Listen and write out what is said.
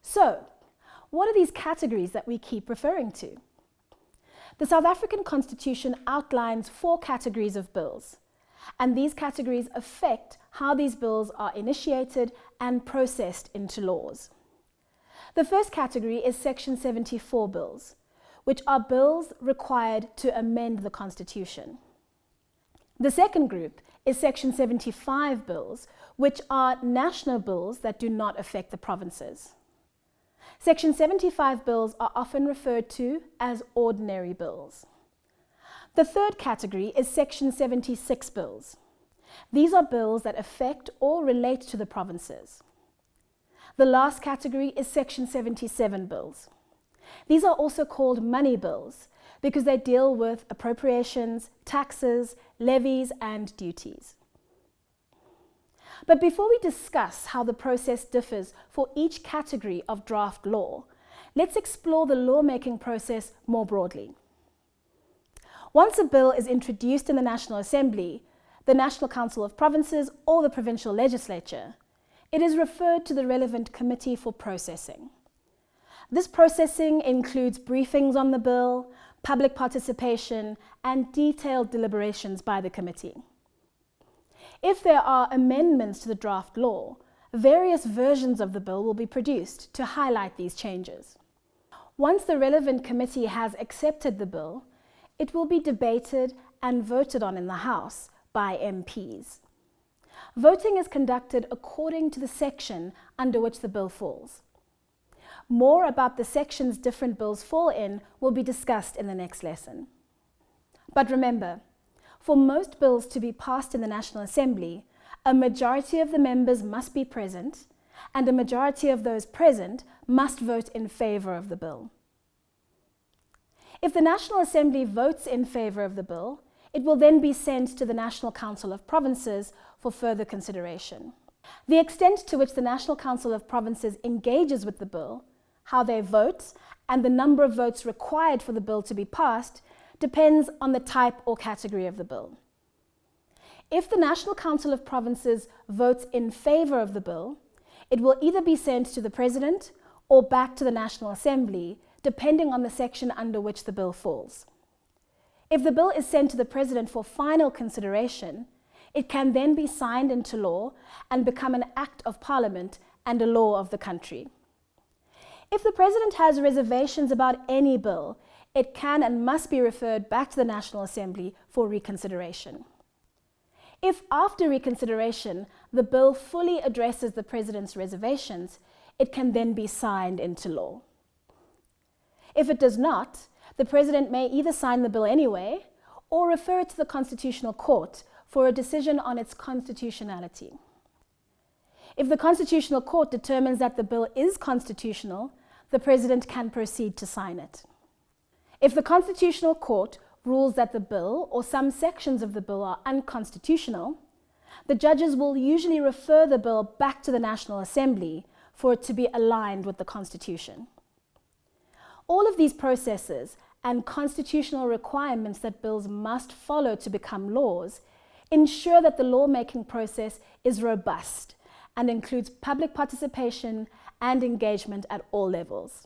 So, what are these categories that we keep referring to? The South African Constitution outlines 4 categories of bills, and these categories affect how these bills are initiated and processed into laws. The first category is Section 74 bills, which are bills required to amend the Constitution. The second group is Section 75 bills, which are national bills that do not affect the provinces. Section 75 bills are often referred to as ordinary bills. The third category is Section 76 bills. These are bills that affect or relate to the provinces. The last category is Section 77 bills. These are also called money bills because they deal with appropriations, taxes, levies, and duties. But before we discuss how the process differs for each category of draft law, let's explore the lawmaking process more broadly. Once a bill is introduced in the National Assembly, the National Council of Provinces, or the provincial legislature, it is referred to the relevant committee for processing. This processing includes briefings on the bill, public participation, and detailed deliberations by the committee. If there are amendments to the draft law, various versions of the bill will be produced to highlight these changes. Once the relevant committee has accepted the bill, it will be debated and voted on in the House by MPs. Voting is conducted according to the section under which the bill falls. More about the sections different bills fall in will be discussed in the next lesson. But remember, for most bills to be passed in the National Assembly, a majority of the members must be present, and a majority of those present must vote in favour of the bill. If the National Assembly votes in favour of the bill, it will then be sent to the National Council of Provinces for further consideration. The extent to which the National Council of Provinces engages with the bill, how they vote, and the number of votes required for the bill to be passed depends on the type or category of the bill. If the National Council of Provinces votes in favour of the bill, it will either be sent to the President or back to the National Assembly, depending on the section under which the bill falls. If the bill is sent to the President for final consideration, it can then be signed into law and become an Act of Parliament and a law of the country. If the President has reservations about any bill, it can and must be referred back to the National Assembly for reconsideration. If after reconsideration the bill fully addresses the President's reservations, it can then be signed into law. If it does not, the President may either sign the bill anyway or refer it to the Constitutional Court for a decision on its constitutionality. If the Constitutional Court determines that the bill is constitutional, the President can proceed to sign it. If the Constitutional Court rules that the bill or some sections of the bill are unconstitutional, the judges will usually refer the bill back to the National Assembly for it to be aligned with the Constitution. All of these processes and constitutional requirements that bills must follow to become laws ensure that the lawmaking process is robust and includes public participation and engagement at all levels.